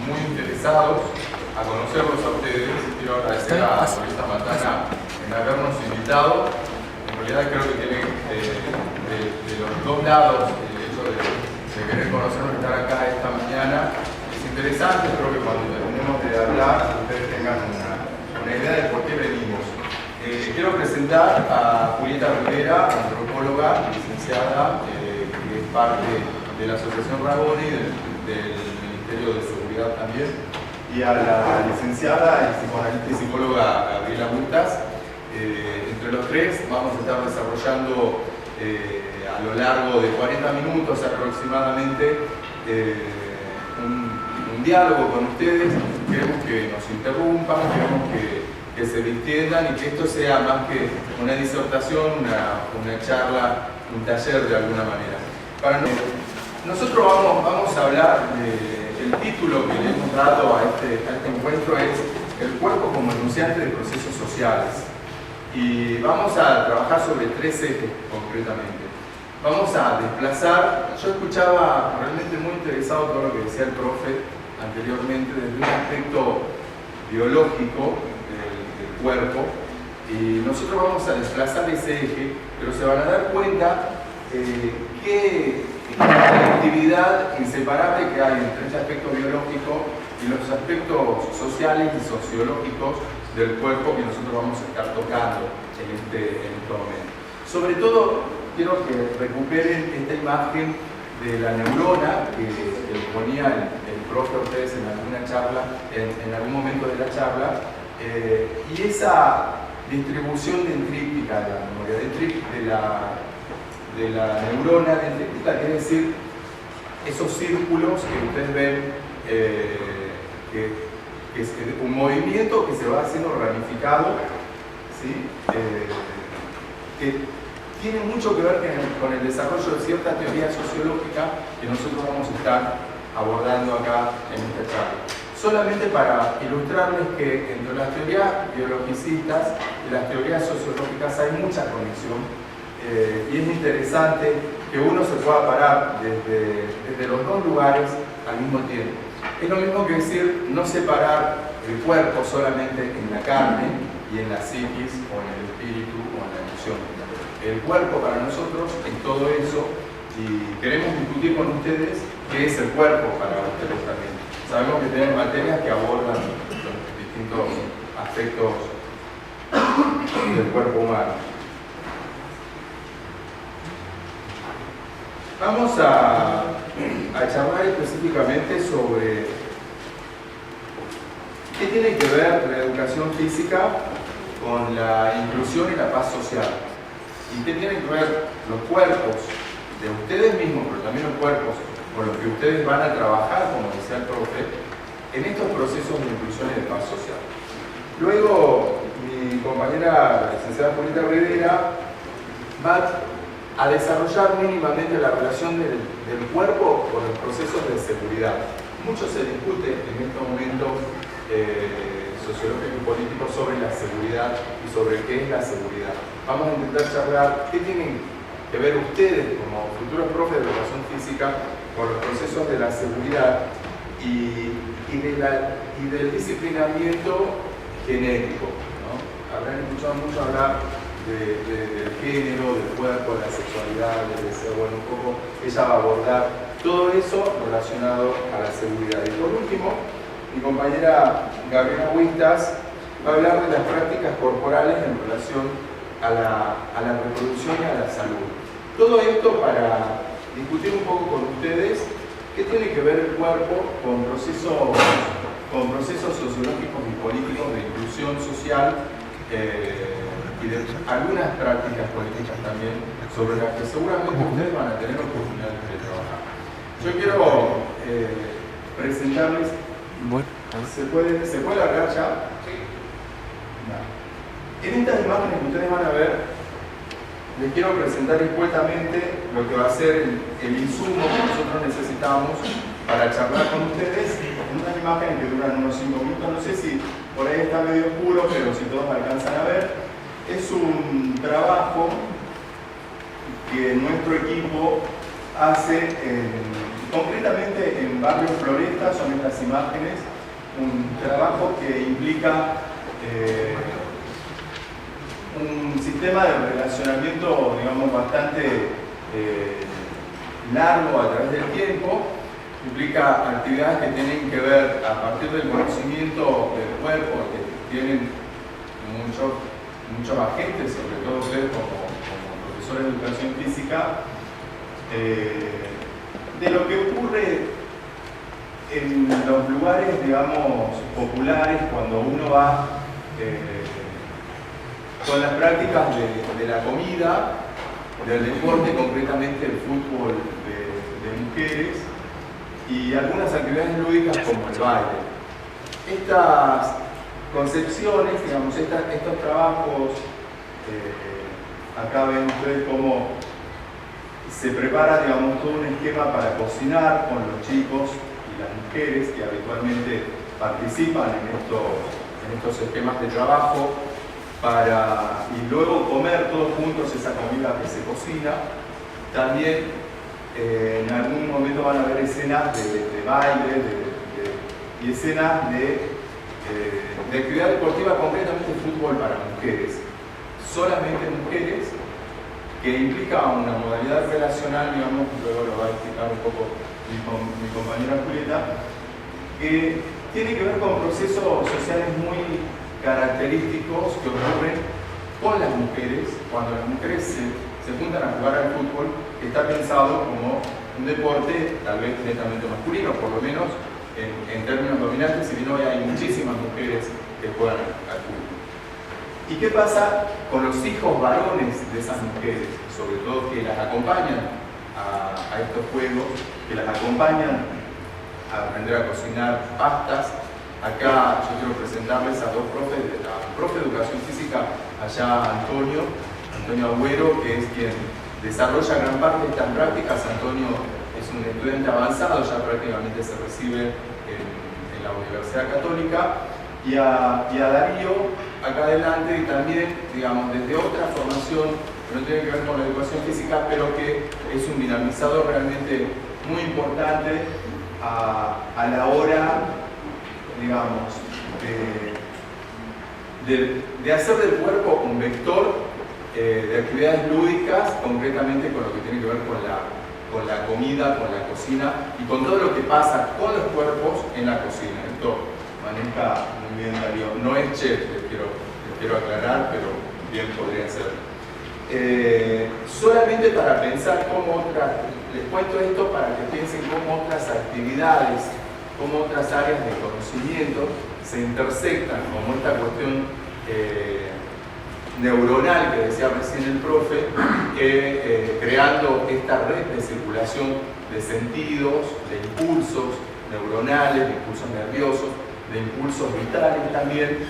muy interesados a conocerlos a ustedes. Quiero agradecer a Solista Matana en habernos invitado. En realidad creo que tiene de los dos lados el hecho de querer conocernos y estar acá esta mañana. Es interesante, creo que cuando terminemos de hablar ustedes tengan una idea de por qué venimos. Quiero presentar a Julieta Rivera, antropóloga, licenciada, que es parte de la Asociación Raboni, del Ministerio de Seguridad también, y a la licenciada y psicoanalista y psicóloga Gabriela Bultas. Entre los tres vamos a estar desarrollando a lo largo de 40 minutos aproximadamente un diálogo con ustedes. Queremos que nos interrumpan, queremos que se distiendan y que esto sea más que una disertación, una charla, un taller de alguna manera. Nosotros vamos a hablar el título que le hemos dado a este encuentro es El cuerpo como enunciante de procesos sociales. Y vamos a trabajar sobre tres ejes concretamente. Vamos a desplazar, yo escuchaba realmente muy interesado todo lo que decía el profe anteriormente desde un aspecto biológico del cuerpo, y nosotros vamos a desplazar ese eje, pero se van a dar cuenta que la actividad inseparable que hay entre este aspecto biológico y los aspectos sociales y sociológicos del cuerpo que nosotros vamos a estar tocando en este momento. Sobre todo, quiero que recuperen esta imagen de la neurona que ponía el profe a ustedes en alguna charla, en algún momento de la charla, y esa distribución dendrítica de la memoria, de la neurona dendrítica, quiere decir esos círculos que ustedes ven, que es un movimiento que se va haciendo ramificado, ¿sí? Que tiene mucho que ver con el desarrollo de cierta teoría sociológica que nosotros vamos a estar abordando acá en esta charla. Solamente para ilustrarles que entre las teorías biologicistas y las teorías sociológicas hay mucha conexión, y es interesante que uno se pueda parar desde los dos lugares al mismo tiempo. Es lo mismo que decir no separar el cuerpo solamente en la carne y en la psiquis o en el espíritu o en la emoción. El cuerpo para nosotros es todo eso, y queremos discutir con ustedes qué es el cuerpo para ustedes también. Sabemos que tienen materias que abordan los distintos aspectos del cuerpo humano. Vamos a charlar específicamente sobre qué tiene que ver la educación física con la inclusión y la paz social. Y qué tienen que ver los cuerpos de ustedes mismos, pero también los cuerpos con los que ustedes van a trabajar, como decía el profe, en estos procesos de inclusión y de paz social. Luego, mi compañera, la licenciada Julieta Rivera, va a desarrollar mínimamente la relación del cuerpo con los procesos de seguridad. Mucho se discute en este momento sociológico y político sobre la seguridad y sobre qué es la seguridad. Vamos a intentar charlar qué tienen que ver ustedes como futuros profes de educación física con los procesos de la seguridad y del disciplinamiento genético, ¿no? Habrán escuchado mucho hablar del género, del cuerpo, de la sexualidad, del deseo. Bueno, un poco ella va a abordar todo eso relacionado a la seguridad. Y por último, mi compañera Gabriela Bultas va a hablar de las prácticas corporales en relación a la reproducción y a la salud. Todo esto para discutir un poco con ustedes qué tiene que ver el cuerpo con procesos sociológicos y políticos de inclusión social, y de algunas prácticas políticas también sobre las que seguramente ustedes van a tener oportunidad de trabajar. Yo quiero presentarles. Bueno, ¿Se puede largar ya? Sí. No. En estas imágenes que ustedes van a ver, les quiero presentar dispuestamente lo que va a ser el insumo que nosotros necesitamos para charlar con ustedes en unas imágenes que duran unos 5 minutos. No sé si por ahí está medio oscuro, pero si todos alcanzan a ver. Es un trabajo que nuestro equipo hace Concretamente en Barrio Floresta son estas imágenes, un trabajo que implica un sistema de relacionamiento, digamos, bastante largo a través del tiempo. Implica actividades que tienen que ver a partir del conocimiento del cuerpo, que tienen muchos agentes, sobre todo ustedes como profesores de educación física, de lo que ocurre en los lugares, digamos, populares cuando uno va con las prácticas de la comida, del deporte, concretamente el fútbol de mujeres, y algunas actividades lúdicas como el baile. Estas concepciones, digamos, estos trabajos, acá ven ustedes cómo se prepara, digamos, todo un esquema para cocinar con los chicos y las mujeres que habitualmente participan en estos esquemas de trabajo, y luego comer todos juntos esa comida que se cocina. También en algún momento van a haber escenas de baile y escenas de actividad deportiva, concretamente fútbol para mujeres, solamente mujeres, que implica una modalidad relacional, digamos, luego lo va a explicar un poco mi compañera Julieta, que tiene que ver con procesos sociales muy característicos que ocurren con las mujeres, cuando las mujeres se juntan a jugar al fútbol, que está pensado como un deporte tal vez netamente masculino, por lo menos en términos dominantes, si bien hoy hay muchísimas mujeres que juegan al fútbol. ¿Y qué pasa con los hijos varones de esas mujeres? Sobre todo que las acompañan a estos juegos, que las acompañan a aprender a cocinar pastas. Acá yo quiero presentarles a dos profes, a un profe de educación física, allá Antonio Agüero, que es quien desarrolla gran parte de estas prácticas. Antonio es un estudiante avanzado, ya prácticamente se recibe en la Universidad Católica, y a Darío, acá adelante, y también, digamos, desde otra formación que no tiene que ver con la educación física, pero que es un dinamizador realmente muy importante a la hora, digamos, de hacer del cuerpo un vector de actividades lúdicas, concretamente con lo que tiene que ver con la comida, con la cocina y con todo lo que pasa con los cuerpos en la cocina. Esto maneja muy bien Darío. No es chef, les quiero aclarar, pero bien podría ser. Solamente para pensar cómo les cuento esto para que piensen cómo otras actividades, cómo otras áreas de conocimiento se intersectan, como esta cuestión neuronal que decía recién el profe, creando esta red de circulación de sentidos, de impulsos neuronales, de impulsos nerviosos, de impulsos vitales también,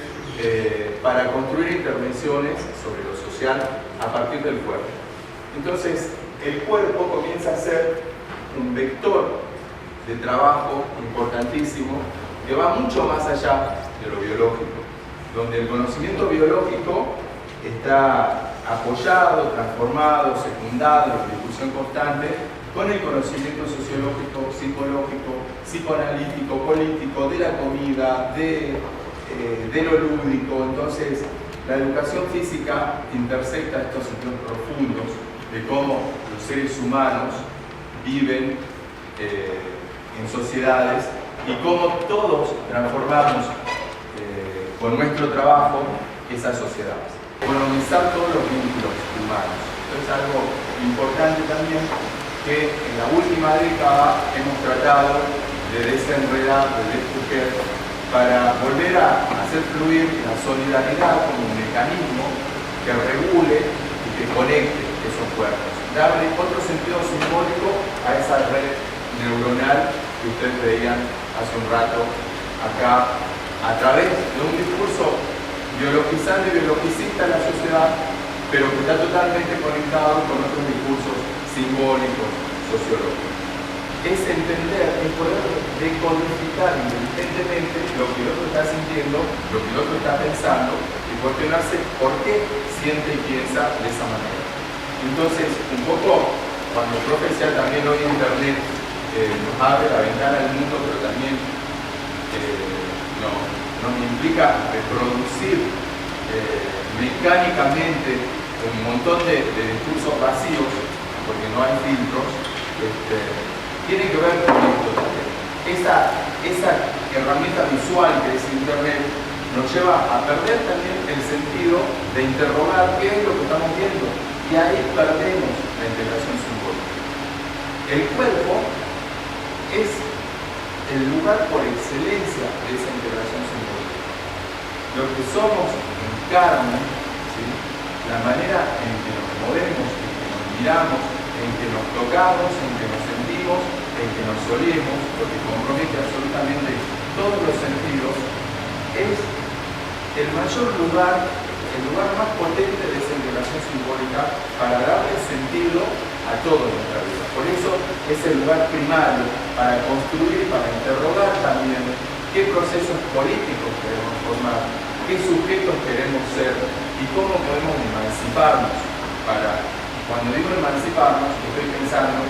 para construir intervenciones sobre lo social a partir del cuerpo. Entonces, el cuerpo comienza a ser un vector de trabajo importantísimo que va mucho más allá de lo biológico, donde el conocimiento biológico está apoyado, transformado, secundado en discusión constante con el conocimiento sociológico, psicológico, psicoanalítico, político, de la comida, de lo lúdico. Entonces, la educación física intersecta estos sentidos profundos de cómo los seres humanos viven en sociedades y cómo todos transformamos con nuestro trabajo esas sociedades. Economizar todos los vínculos humanos. Esto es algo importante también que en la última década hemos tratado de desenredar, de descoger, para volver a hacer fluir la solidaridad como un mecanismo que regule y que conecte esos cuerpos. Darle otro sentido simbólico a esa red neuronal que ustedes veían hace un rato acá, a través de un discurso biologizante y biologicista en la sociedad, pero que está totalmente conectado con otros discursos simbólicos, sociológicos. Es entender, es poder decodificar inteligentemente lo que el otro está sintiendo, lo que el otro está pensando, y cuestionarse por qué siente y piensa de esa manera. Entonces, un poco, cuando el profe decía también hoy en Internet, nos abre la ventana al mundo, pero también nos implica reproducir mecánicamente un montón de discursos vacíos, porque no hay filtros, tiene que ver con esto también. Esa herramienta visual que es Internet nos lleva a perder también el sentido de interrogar qué es lo que estamos viendo, y ahí perdemos la integración simbólica. El cuerpo es el lugar por excelencia de esa integración simbólica. Lo que somos en carne, ¿sí? La manera en que nos movemos, en que nos miramos, en que nos tocamos, en que nos sentimos, en que nos olemos, lo que compromete absolutamente todos los sentidos, es el mayor lugar, el lugar más potente de esa integración simbólica para darle sentido a toda nuestra vida. Por eso es el lugar primario para construir, para interrogar también qué procesos políticos queremos formar, qué sujetos queremos ser y cómo podemos emanciparnos. Cuando digo emanciparnos, estoy pensando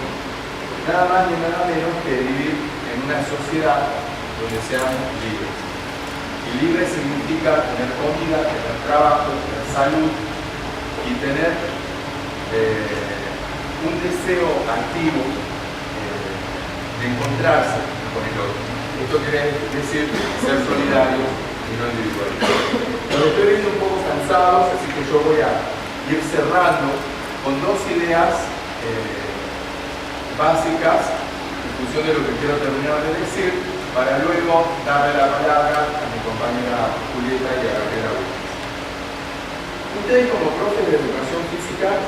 nada más ni nada menos que vivir en una sociedad donde seamos libres. Y libre significa tener comida, tener trabajo, tener salud y tener un deseo activo de encontrarse con el otro. Esto quiere decir ser solidarios y no individualistas. Los estoy viendo un poco cansados, así que yo voy a ir cerrando con dos ideas básicas en función de lo que quiero terminar de decir, para luego darle la palabra a mi compañera Julieta y a Gabriela Williams. Ustedes como profes de educación física,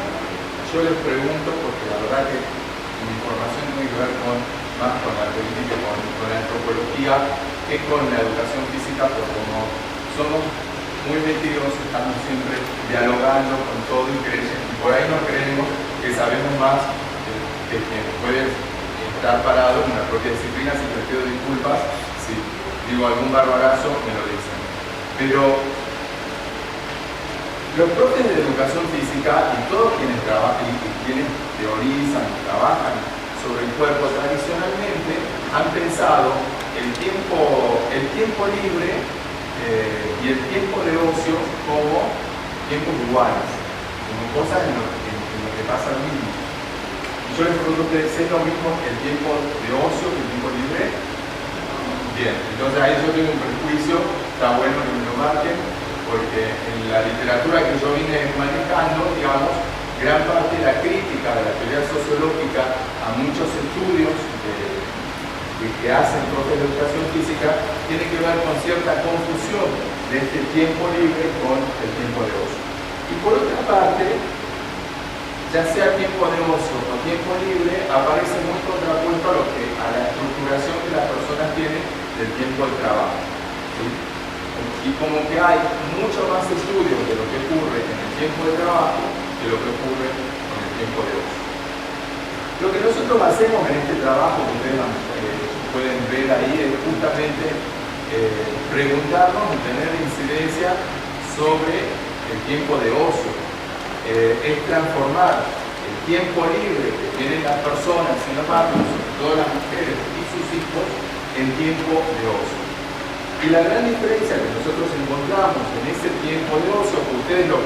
yo les pregunto, porque la verdad que mi formación tiene que ver más con la política, con la antropología, que con la educación física, porque como somos muy metidos, estamos siempre dialogando con todo y por ahí no creemos que sabemos más que puede estar parado en una propia disciplina. Si les pido disculpas si digo algún barbarazo, me lo dicen. Pero los profes de educación física y todos quienes trabajan y quienes teorizan y trabajan sobre el cuerpo tradicionalmente han pensado el tiempo libre y el tiempo de ocio como tiempos iguales, como cosas en lo que pasa lo mismo. Yo les pregunto a ustedes, ¿es lo mismo el tiempo de ocio que el tiempo libre? Bien, entonces ahí yo tengo un prejuicio, está bueno que me lo marquen, porque en la literatura que yo vine manejando, digamos, gran parte de la crítica de la teoría sociológica a muchos estudios que hacen profes de educación física tiene que ver con cierta confusión de este tiempo libre con el tiempo de ocio. Y por otra parte, ya sea tiempo de ocio o tiempo libre, aparece muy contrapuesto a la estructuración que las personas tienen del tiempo de trabajo, ¿sí? Y como que hay mucho más estudios de lo que ocurre en el tiempo de trabajo de lo que ocurre en el tiempo de ocio. Lo que nosotros hacemos en este trabajo, que ustedes pueden ver ahí, es justamente preguntarnos y tener incidencia sobre el tiempo de ocio. Es transformar el tiempo libre que tienen las personas, sin embargo, sobre todo las mujeres y sus hijos, en tiempo de ocio. Y la gran diferencia que nosotros encontramos en ese tiempo de ocio, que ustedes lo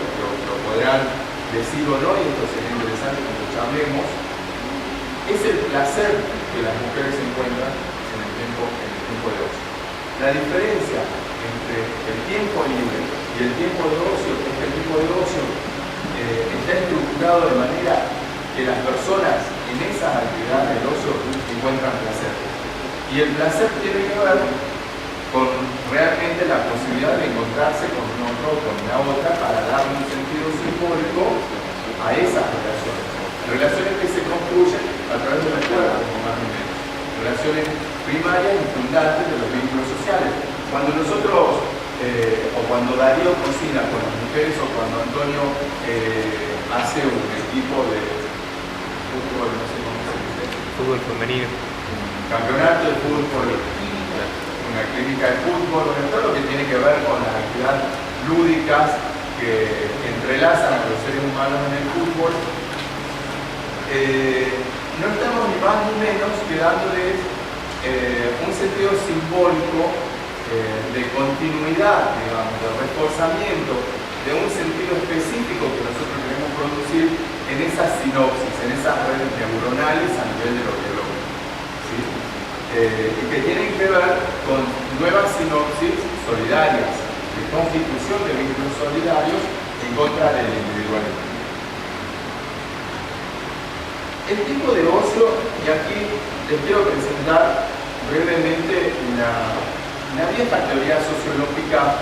podrán decir o no, y esto sería interesante que lo charlemos, es el placer que las mujeres encuentran en el tiempo de ocio. La diferencia entre el tiempo libre y el tiempo de ocio es que el tiempo de ocio está estructurado de manera que las personas en esas actividades del ocio encuentran placer. Y el placer tiene que ver con realmente la posibilidad de encontrarse con un otro o con una otra para darle un sentido simbólico a esas relaciones. Relaciones que se construyen a través de la escuela, como más o menos. Relaciones primarias y fundantes de los vínculos sociales. Cuando nosotros, o cuando Darío cocina con las mujeres, o cuando Antonio hace un equipo de fútbol, no sé cómo se dice. Fútbol femenino. Un campeonato de fútbol, una clínica de fútbol, todo lo que tiene que ver con las actividades lúdicas que entrelazan a los seres humanos en el fútbol. no estamos ni más ni menos que dándoles un sentido simbólico de continuidad, digamos, de reforzamiento de un sentido específico que nosotros queremos producir en esas sinopsis, en esas redes neuronales a nivel de lo biológico, ¿sí? Y que tienen que ver con nuevas sinopsis solidarias, de constitución de vínculos solidarios en contra del individualismo. El tipo de ocio, y aquí les quiero presentar brevemente una vieja teoría sociológica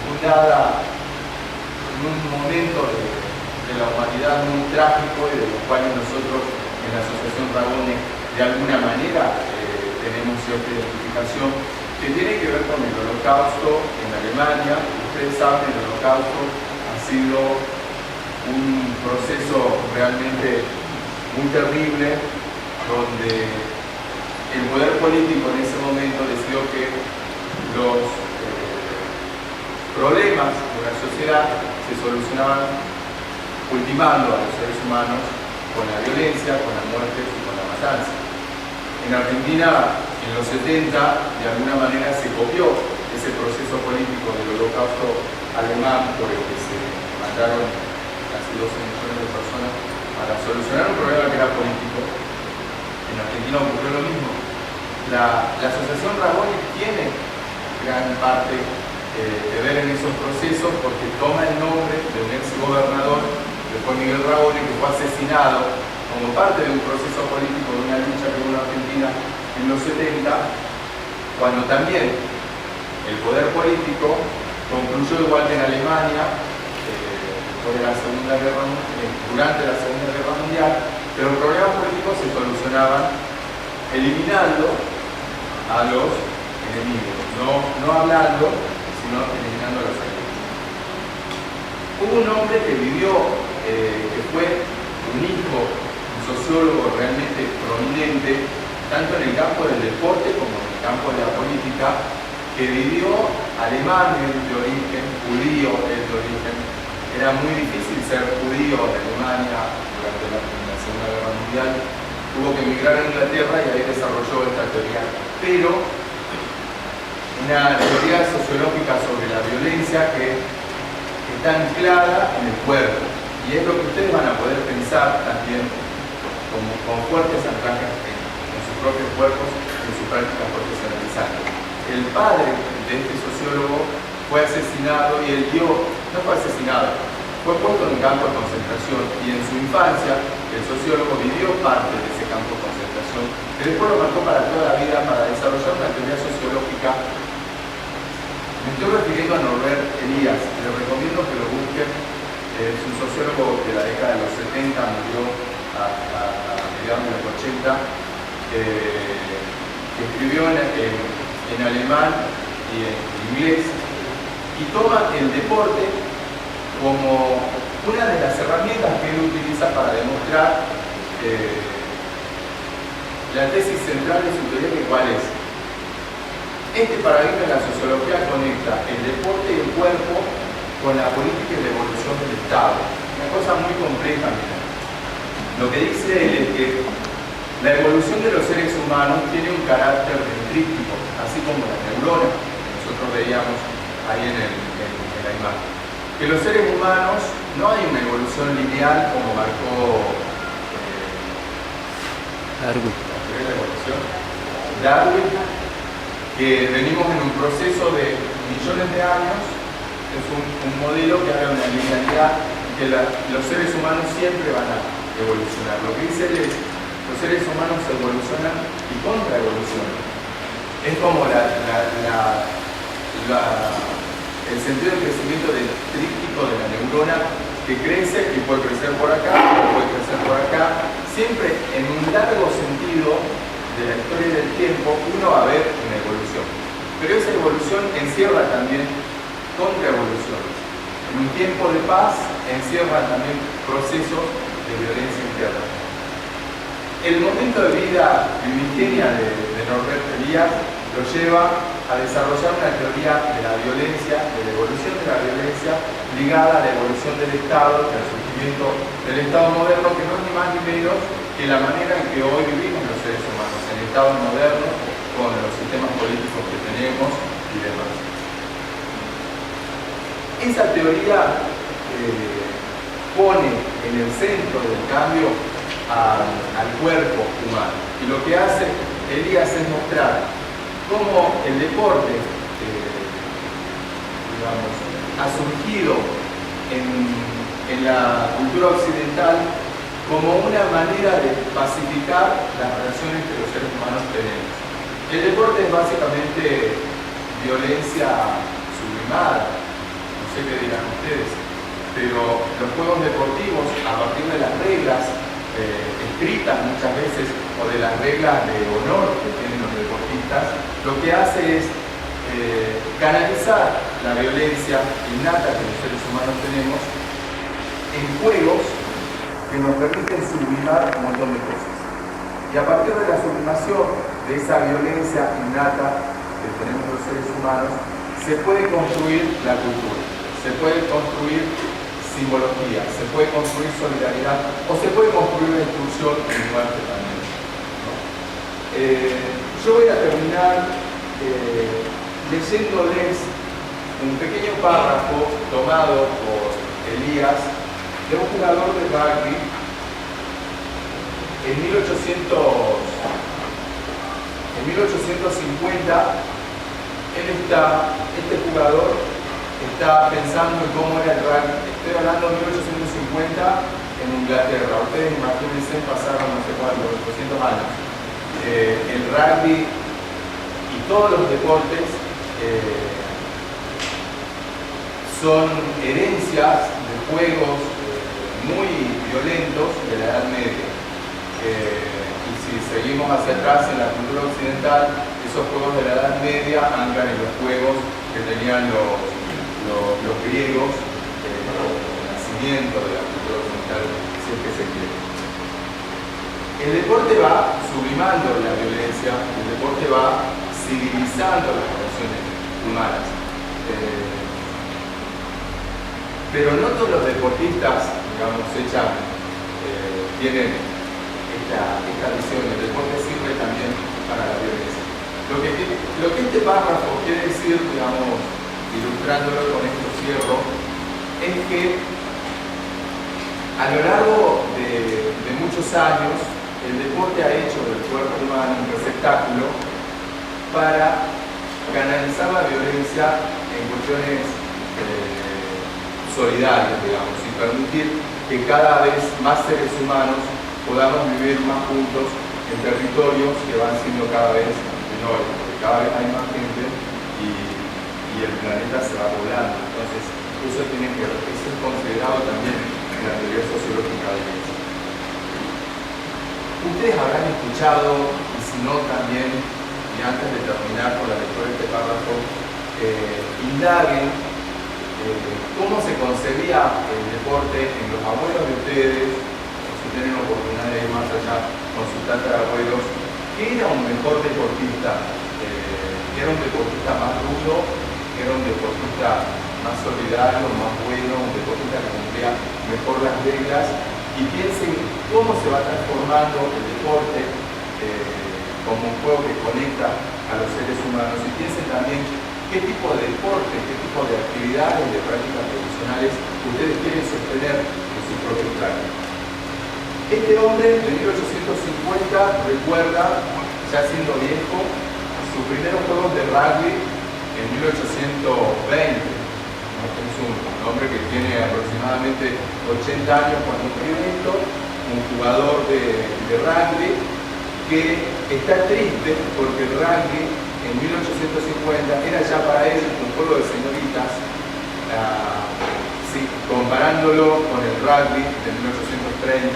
fundada en un momento de la humanidad muy trágico y de los cuales nosotros en la Asociación Ragone de alguna manera tenemos cierta identificación, que tiene que ver con el Holocausto en Alemania. Ustedes saben, el Holocausto ha sido un proceso realmente muy terrible, donde el poder político en ese momento decidió que los problemas de la sociedad se solucionaban ultimando a los seres humanos con la violencia, con la muerte y con la matanza. En Argentina, en los 70, de alguna manera se copió ese proceso político del Holocausto alemán por el que se mataron casi 12 millones de personas para solucionar un problema que era político. En Argentina ocurrió lo mismo. La Asociación Ragone tiene gran parte de ver en esos procesos porque toma el nombre de un ex gobernador, que fue Miguel Ragone, que fue asesinado como parte de un proceso político, de una lucha que hubo en Argentina en los 70, cuando también el poder político concluyó igual que en Alemania, durante la Segunda Guerra Mundial, pero los problemas políticos se solucionaban eliminando a los enemigos, no hablando, sino eliminando a los enemigos. Hubo un hombre que vivió, que fue un hijo, un sociólogo realmente prominente, tanto en el campo del deporte como en el campo de la política, que vivió alemán de origen, judío de origen. Era muy difícil ser judío en Alemania durante la Segunda Guerra Mundial. Tuvo que emigrar a Inglaterra y ahí desarrolló esta teoría. Pero una teoría sociológica sobre la violencia que está anclada en el cuerpo. Y es lo que ustedes van a poder pensar también con fuertes anclajes en sus propios cuerpos y en sus prácticas profesionalizantes. El padre de este sociólogo fue asesinado y no fue asesinado, fue puesto en un campo de concentración y en su infancia el sociólogo vivió parte de ese campo de concentración que después lo marcó para toda la vida para desarrollar una teoría sociológica. Me estoy refiriendo a Norbert Elias, les recomiendo que lo busquen. Es un sociólogo de la década de los 70, murió a mediados de los 80, que escribió en alemán y en inglés, y toma el deporte como una de las herramientas que él utiliza para demostrar la tesis central de su teoría, que cuál es. Este paradigma de la sociología conecta el deporte y el cuerpo con la política y la evolución del Estado. Una cosa muy compleja, mira. Lo que dice él es que la evolución de los seres humanos tiene un carácter dendrítico, así como la neurona que nosotros veíamos ahí en la imagen. Que los seres humanos no hay una evolución lineal como marcó Darwin, que venimos en un proceso de millones de años. Es un modelo que habla de una linealidad y que los seres humanos siempre van a evolucionar. Lo que dice él es: los seres humanos evolucionan y contraevolucionan. Es como el sentido del crecimiento del tríptico de la neurona, que crece y puede crecer por acá, puede crecer por acá. Siempre en un largo sentido de la historia del tiempo uno va a ver una evolución. Pero esa evolución encierra también contraevoluciones. En un tiempo de paz encierra también procesos de violencia interna. El momento de vida primigenia de Norbert Elias lo lleva a desarrollar una teoría de la violencia, de la evolución de la violencia, ligada a la evolución del Estado, al surgimiento del Estado moderno, que no es ni más ni menos que la manera en que hoy vivimos los seres humanos, en Estados modernos, con los sistemas políticos que tenemos y demás. Esa teoría pone en el centro del cambio al cuerpo humano. Y lo que hace Elías es mostrar cómo el deporte ha surgido en la cultura occidental como una manera de pacificar las relaciones que los seres humanos tenemos. El deporte es básicamente violencia sublimada, no sé qué dirán ustedes, pero los juegos deportivos, a partir de las reglas escritas muchas veces, o de las reglas de honor que tienen los deportistas, lo que hace es canalizar la violencia innata que los seres humanos tenemos en juegos que nos permiten sublimar un montón de cosas. Y a partir de la sublimación de esa violencia innata que tenemos los seres humanos, se puede construir la cultura, se puede construir simbología, se puede construir solidaridad o se puede construir una instrucción en muerte también, ¿no? Yo voy a terminar leyéndoles un pequeño párrafo tomado por Elías de un jugador de rugby en 1850. Este jugador está pensando en cómo era el rugby. Estoy hablando de 1850 en Inglaterra. Ustedes imagínense, pasaron no sé cuántos, 200 años. El rugby y todos los deportes son herencias de juegos muy violentos de la Edad Media. Y si seguimos hacia atrás en la cultura occidental, esos juegos de la Edad Media andan en los juegos que tenían los griegos, el nacimiento de la cultura occidental, si es que se quiere. El deporte va sublimando la violencia, el deporte va civilizando las relaciones humanas. Pero no todos los deportistas, digamos, tienen esta visión. El deporte sirve también para la violencia. Lo que este párrafo quiere decir, digamos, ilustrándolo con esto cierro, es que a lo largo de muchos años el deporte ha hecho del cuerpo humano un receptáculo para canalizar la violencia en cuestiones solidarias, digamos, y permitir que cada vez más seres humanos podamos vivir más juntos en territorios que van siendo cada vez menores, porque cada vez hay más gente y el planeta se va poblando. Entonces, eso es considerado también en la teoría sociológica de eso. Ustedes habrán escuchado, y si no también, y antes de terminar con la lectura de este párrafo, indaguen cómo se concebía el deporte en los abuelos de ustedes, o si tienen oportunidad de ir más allá, con sus tatarabuelos, que era un mejor deportista, que era un deportista más rudo, que era un deportista más solidario, más bueno, un deportista que cumplía mejor las reglas, y piensen cómo se va transformando el deporte como un juego que conecta a los seres humanos, y piensen también qué tipo de deporte, qué tipo de actividades, de prácticas profesionales ustedes quieren sostener en sus propios prácticas. Este hombre de 1850 recuerda, ya siendo viejo, sus primeros juegos de rugby en 1820. Es un hombre que tiene aproximadamente 80 años cuando escribe esto, un jugador de rugby que está triste porque el rugby en 1850 era ya para él un juego de señoritas, comparándolo con el rugby de 1830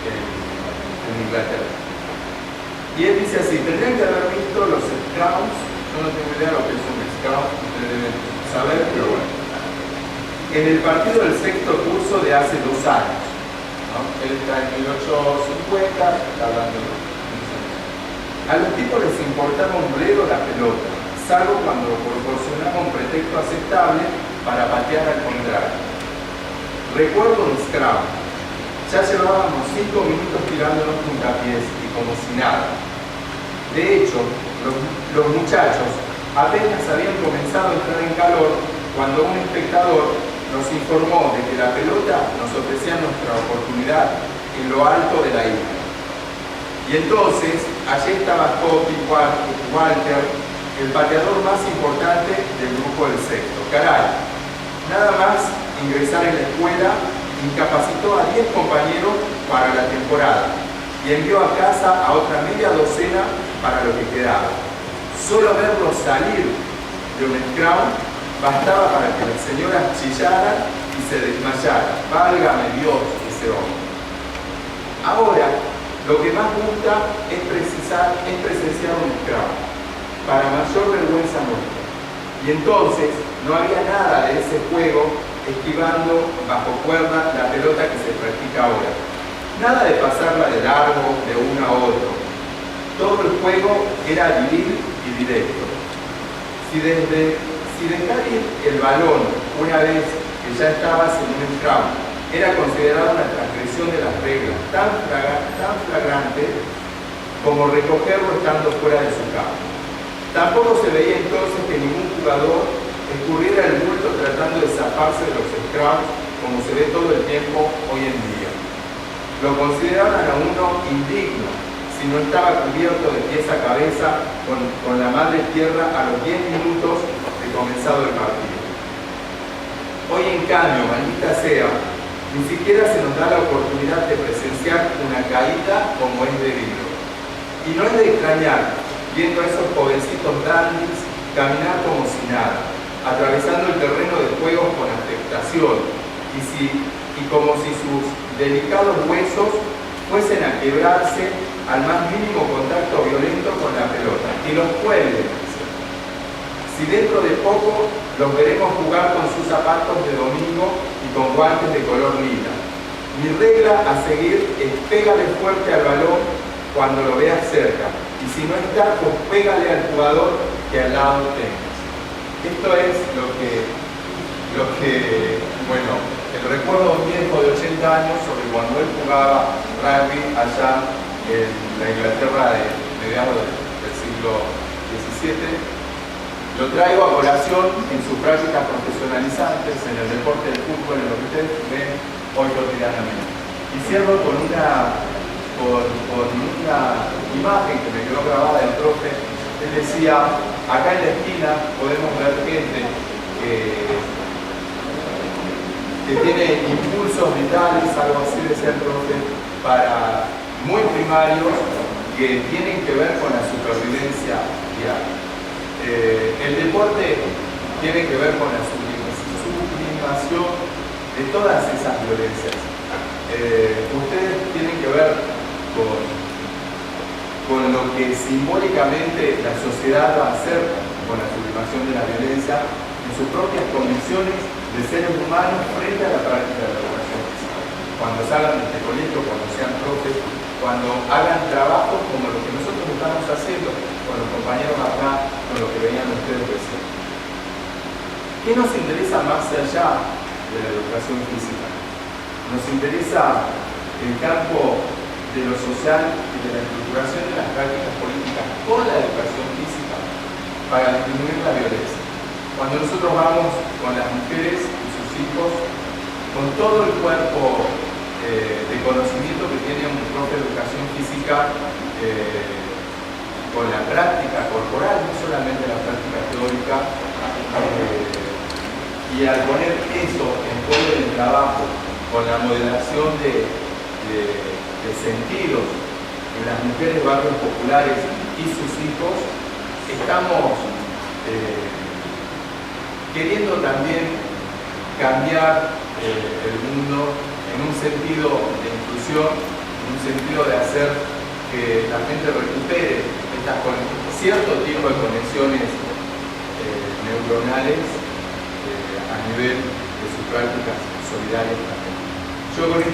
en Inglaterra. Y él dice así: tendrían que haber visto los scouts, yo no tengo idea de lo que es un scout, ustedes deben saber, pero bueno, en el partido del sexto curso de hace 2 años, ¿no? Él está en 1850, está hablando de... A los tipos les importaba un bledo la pelota. salvo cuando proporcionaba un pretexto aceptable para patear al contrario. Recuerdo un scrum. Ya llevábamos 5 minutos tirándonos puntapiés y como si nada. De hecho, los muchachos apenas habían comenzado a entrar en calor cuando un espectador nos informó de que la pelota nos ofrecía nuestra oportunidad en lo alto de la isla. Y entonces, allí estaba Topi Walter, el pateador más importante del grupo del sexto. Caray, nada más ingresar en la escuela, incapacitó a 10 compañeros para la temporada y envió a casa a otra media docena para lo que quedaba. Solo verlo salir de un scrum bastaba para que las señoras chillaran y se desmayaran. Válgame Dios, ese hombre. Ahora, lo que más gusta es presenciar un scrum, para mayor vergüenza nuestra. Y entonces no había nada de ese juego esquivando bajo cuerda la pelota que se practica ahora. Nada de pasarla de largo de uno a otro. Todo el juego era viril y directo. Si dejar ir el balón una vez que ya estabas en un scrum era considerada una transgresión de las reglas tan flagrante como recogerlo estando fuera de su campo. Tampoco se veía entonces que ningún jugador escurriera el bulto tratando de zafarse de los scrums como se ve todo el tiempo hoy en día. Lo consideraban a uno indigno si no estaba cubierto de pies a cabeza con la madre tierra a los 10 minutos de comenzado el partido. Hoy en cambio, maldita sea, ni siquiera se nos da la oportunidad de presenciar una caída como es debido. Y no es de extrañar, viendo a esos jovencitos dandis caminar como si nada, atravesando el terreno de juego con afectación, y como si sus delicados huesos fuesen a quebrarse al más mínimo contacto violento con la pelota, y los cuelguen. Si dentro de poco los veremos jugar con sus zapatos de domingo y con guantes de color lila. Mi regla a seguir es pégale fuerte al balón cuando lo veas cerca, y si no está, pues pégale al jugador que al lado tengas. Esto es lo que, bueno, el recuerdo viejo de 80 años sobre cuando él jugaba rugby allá en la Inglaterra de mediados del siglo XVII. Lo traigo a colación en sus prácticas profesionalizantes, en el deporte del fútbol, en lo que ustedes ven hoy cotidianamente. Y cierro con una imagen que me quedó grabada del profe. Él decía, acá en la esquina podemos ver gente que tiene impulsos vitales, algo así decía el profe, muy primarios, que tienen que ver con la supervivencia diaria. El deporte tiene que ver con la sublimación de todas esas violencias. Ustedes tienen que ver con lo que simbólicamente la sociedad va a hacer con la sublimación de la violencia en sus propias condiciones de seres humanos frente a la práctica de la educación física. Cuando salgan de este colegio, cuando sean profes, cuando hagan trabajos como lo que nosotros estamos haciendo con los compañeros acá, con lo que veían ustedes recién. ¿Qué nos interesa más allá de la educación física? Nos interesa el campo de lo social y de la estructuración de las prácticas políticas con la educación física para disminuir la violencia. Cuando nosotros vamos con las mujeres y sus hijos, con todo el cuerpo de conocimiento que tiene un profe de educación física, con la práctica corporal, no solamente la práctica teórica, y al poner eso en juego del trabajo, con la modelación de sentidos en las mujeres, barrios populares y sus hijos, estamos queriendo también cambiar el mundo en un sentido de inclusión, en un sentido de hacer que la gente recupere cierto tipo de conexiones neuronales a nivel de sus prácticas solidarias también. Yo con